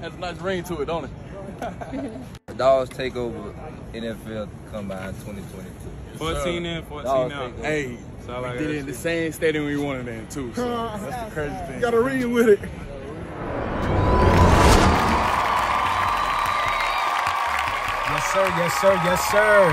Has a nice ring to it, don't it? Dogs take over NFL Combine 2022. 14 in, 14 out. Hey, we did it in the same stadium we wanted in too. So that's the crazy thing. Got a ring with it. Yes, sir. Yes, sir. Yes, sir.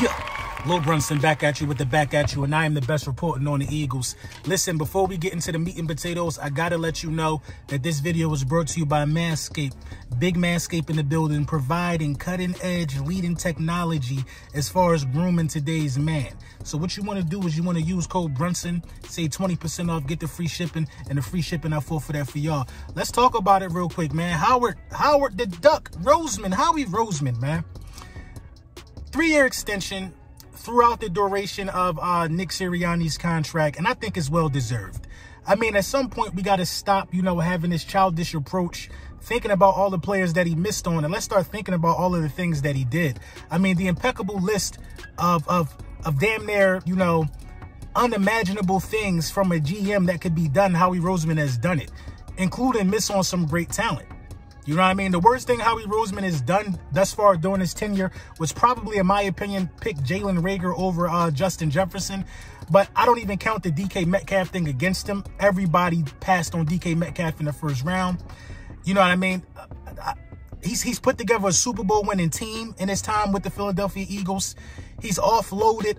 Yeah. Lil Brunson back at you with the back at you, and I am the best reporting on the Eagles. Listen, before we get into the meat and potatoes, I gotta let you know that this video was brought to you by Manscaped. Big Manscaped in the building, providing cutting-edge, leading technology as far as grooming today's man. So what you want to do is you want to use code Brunson, save 20% off, get the free shipping, and the free shipping I fought for that for y'all. Let's talk about it real quick, man. Howard the Duck Roseman, Howie Roseman, man. 3-year extension throughout the duration of Nick Sirianni's contract, and I think it's well-deserved. I mean, at some point, we got to stop, you know, having this childish approach, thinking about all the players that he missed on, and let's start thinking about all of the things that he did. I mean, the impeccable list of damn near, you know, unimaginable things from a GM that could be done, Howie Roseman has done it, including miss on some great talent. You know what I mean? The worst thing Howie Roseman has done thus far during his tenure was probably, in my opinion, pick Jalen Reagor over Justin Jefferson. But I don't even count the DK Metcalf thing against him. Everybody passed on DK Metcalf in the first round. You know what I mean? He's put together a Super Bowl winning team in his time with the Philadelphia Eagles. He's offloaded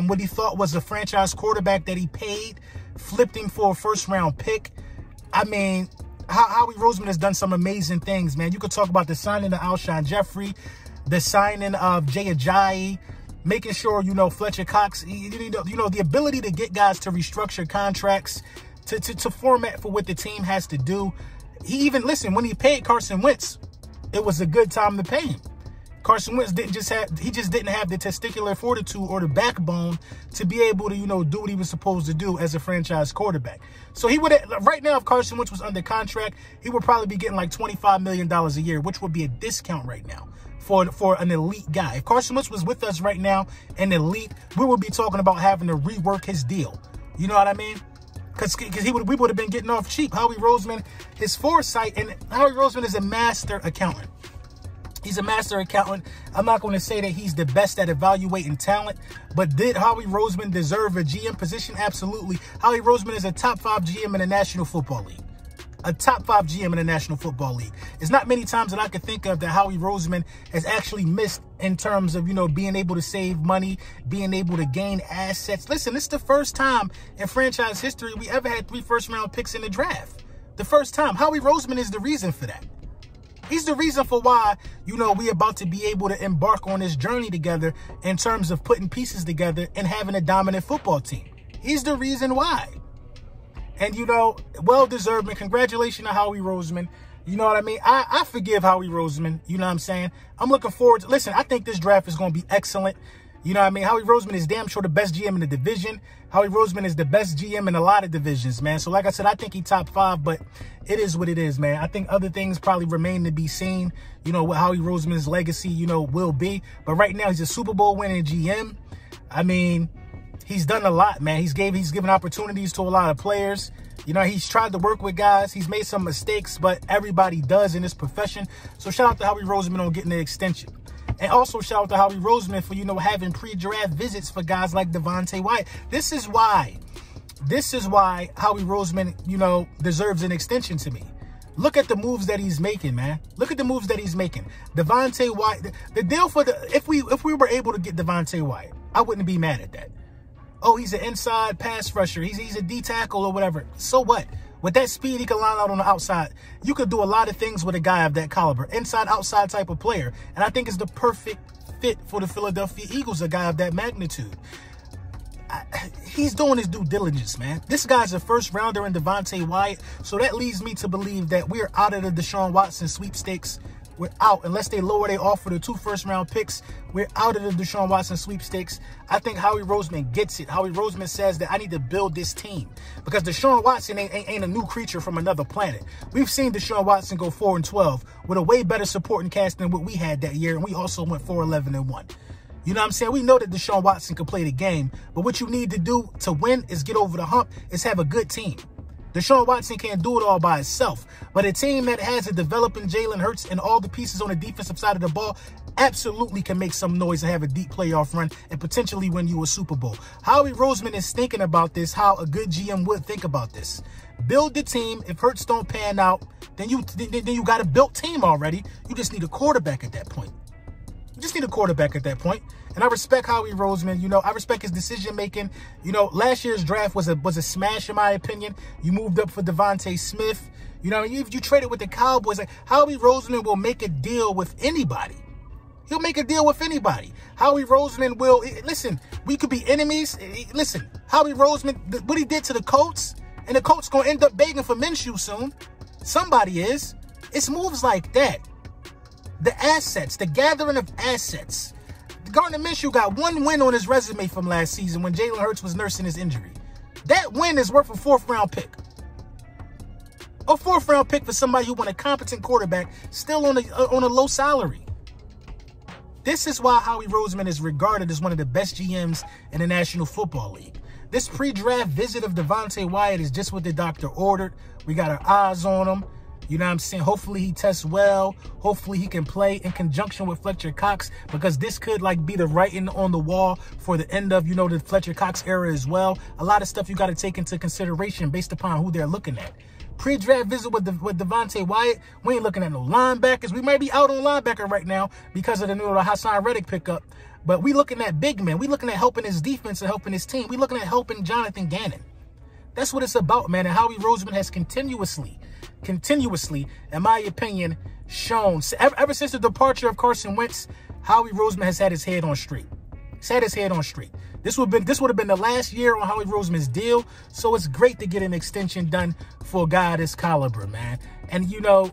what he thought was a franchise quarterback that he paid, flipped him for a first-round pick. I mean, Howie Roseman has done some amazing things, man. You could talk about the signing of Alshon Jeffrey, the signing of Jay Ajayi, making sure, you know, Fletcher Cox, you know, the ability to get guys to restructure contracts, to format for what the team has to do. He even, listen, when he paid Carson Wentz, it was a good time to pay him. Carson Wentz didn't just have the testicular fortitude or the backbone to be able to, you know, do what he was supposed to do as a franchise quarterback. So he would, right now, if Carson Wentz was under contract, he would probably be getting like $25 million a year, which would be a discount right now for an elite guy. If Carson Wentz was with us right now, an elite, we would be talking about having to rework his deal. You know what I mean? Because we would have been getting off cheap. Howie Roseman, his foresight, and Howie Roseman is a master accountant. He's a master accountant. I'm not going to say that he's the best at evaluating talent, but did Howie Roseman deserve a GM position? Absolutely. Howie Roseman is a top 5 GM in the National Football League. A top 5 GM in the National Football League. It's not many times that I could think of that Howie Roseman has actually missed in terms of, you know, being able to save money, being able to gain assets. Listen, this is the first time in franchise history we ever had 3 first-round picks in the draft. The first time. Howie Roseman is the reason for that. He's the reason for why, you know, we're about to be able to embark on this journey together in terms of putting pieces together and having a dominant football team. He's the reason why. And, you know, well-deserved, and congratulations to Howie Roseman. You know what I mean? I forgive Howie Roseman. You know what I'm saying? I'm looking forward to, listen, I think this draft is going to be excellent. You know what I mean? Howie Roseman is damn sure the best GM in the division. Howie Roseman is the best GM in a lot of divisions, man. So like I said, I think he's top 5, but it is what it is, man. I think other things probably remain to be seen, you know, what Howie Roseman's legacy, you know, will be. But right now, he's a Super Bowl winning GM. I mean, he's done a lot, man. He's given opportunities to a lot of players. You know, he's tried to work with guys. He's made some mistakes, but everybody does in this profession. So shout out to Howie Roseman on getting the extension. And also shout out to Howie Roseman for, you know, having pre-draft visits for guys like Devonta Wyatt. This is why Howie Roseman, you know, deserves an extension to me. Look at the moves that he's making, man. Look at the moves that he's making. Devonta Wyatt, the deal for if we were able to get Devonta Wyatt, I wouldn't be mad at that. Oh, he's an inside pass rusher. He's a D tackle or whatever. So what? With that speed, he can line out on the outside. You could do a lot of things with a guy of that caliber. Inside, outside type of player. And I think it's the perfect fit for the Philadelphia Eagles, a guy of that magnitude. He's doing his due diligence, man. This guy's a first rounder in Devonta Wyatt. So that leads me to believe that we're out of the Deshaun Watson sweepstakes. We're out. Unless they lower their offer to 2 first-round picks, we're out of the Deshaun Watson sweepstakes. I think Howie Roseman gets it. Howie Roseman says that I need to build this team because Deshaun Watson ain't a new creature from another planet. We've seen Deshaun Watson go 4-12 with a way better supporting cast than what we had that year, and we also went 4-11-1. You know what I'm saying? We know that Deshaun Watson can play the game, but what you need to do to win is get over the hump, is have a good team. Deshaun Watson can't do it all by itself. But a team that has a developing Jalen Hurts and all the pieces on the defensive side of the ball absolutely can make some noise and have a deep playoff run and potentially win you a Super Bowl. Howie Roseman is thinking about this, how a good GM would think about this. Build the team. If Hurts don't pan out, then you got a built team already. You just need a quarterback at that point. You just need a quarterback at that point. And I respect Howie Roseman. You know, I respect his decision-making. You know, last year's draft was a smash, in my opinion. You moved up for Devonta Smith. You know, if you traded with the Cowboys, like, Howie Roseman will make a deal with anybody. He'll make a deal with anybody. Howie Roseman will, listen, we could be enemies. Listen, Howie Roseman, what he did to the Colts, and the Colts going to end up begging for Minshew soon. Somebody is. It's moves like that. The assets, the gathering of assets. Gardner Minshew got one win on his resume from last season when Jalen Hurts was nursing his injury. That win is worth a 4th-round pick. A 4th-round pick for somebody who won a competent quarterback still on a low salary. This is why Howie Roseman is regarded as one of the best GMs in the National Football League. This pre-draft visit of Devonta Wyatt is just what the doctor ordered. We got our eyes on him. You know what I'm saying? Hopefully he tests well. Hopefully he can play in conjunction with Fletcher Cox, because this could like be the writing on the wall for the end of, you know, the Fletcher Cox era as well. A lot of stuff you got to take into consideration based upon who they're looking at. Pre-draft visit with Devonta Wyatt, we ain't looking at no linebackers. We might be out on linebacker right now because of the new Hassan Reddick pickup. But we looking at big men. We looking at helping his defense and helping his team. We looking at helping Jonathan Gannon. That's what it's about, man. And Howie Roseman has continuously, in my opinion, shown, ever since the departure of Carson Wentz, Howie Roseman has had his head on straight. He's had his head on straight. This would have been the last year on Howie Roseman's deal, so it's great to get an extension done for a guy of this caliber, man. And, you know,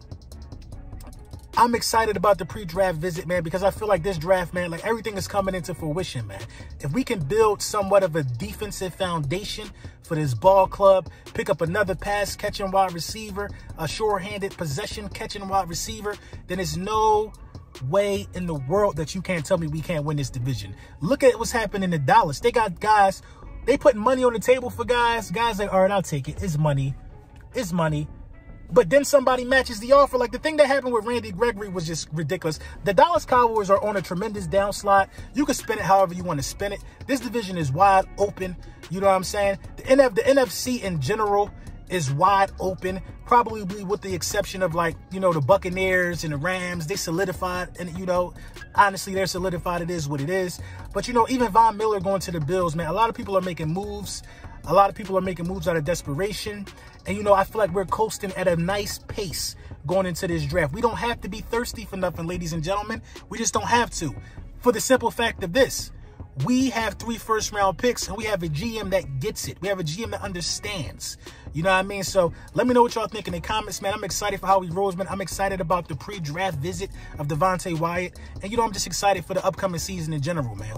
I'm excited about the pre-draft visit, man, because I feel like this draft, man, like everything is coming into fruition, man. If we can build somewhat of a defensive foundation for this ball club, pick up another pass-catching wide receiver, a sure-handed possession-catching wide receiver, then there's no way in the world that you can't tell me we can't win this division. Look at what's happening in Dallas. They got guys, they putting money on the table for guys. Guys like, all right, I'll take it. It's money. It's money. But then somebody matches the offer. Like the thing that happened with Randy Gregory was just ridiculous. The Dallas Cowboys are on a tremendous downslide. You can spin it however you want to spin it. This division is wide open. You know what I'm saying? The NFC in general is wide open. Probably with the exception of, like, you know, the Buccaneers and the Rams. They solidified. And, you know, honestly, they're solidified. It is what it is. But, you know, even Von Miller going to the Bills, man, a lot of people are making moves. A lot of people are making moves out of desperation. And, you know, I feel like we're coasting at a nice pace going into this draft. We don't have to be thirsty for nothing, ladies and gentlemen. We just don't have to. For the simple fact of this, we have 3 first-round picks, and we have a GM that gets it. We have a GM that understands. You know what I mean? So let me know what y'all think in the comments, man. I'm excited for Howie Roseman. I'm excited about the pre-draft visit of Devonta Wyatt. And, you know, I'm just excited for the upcoming season in general, man.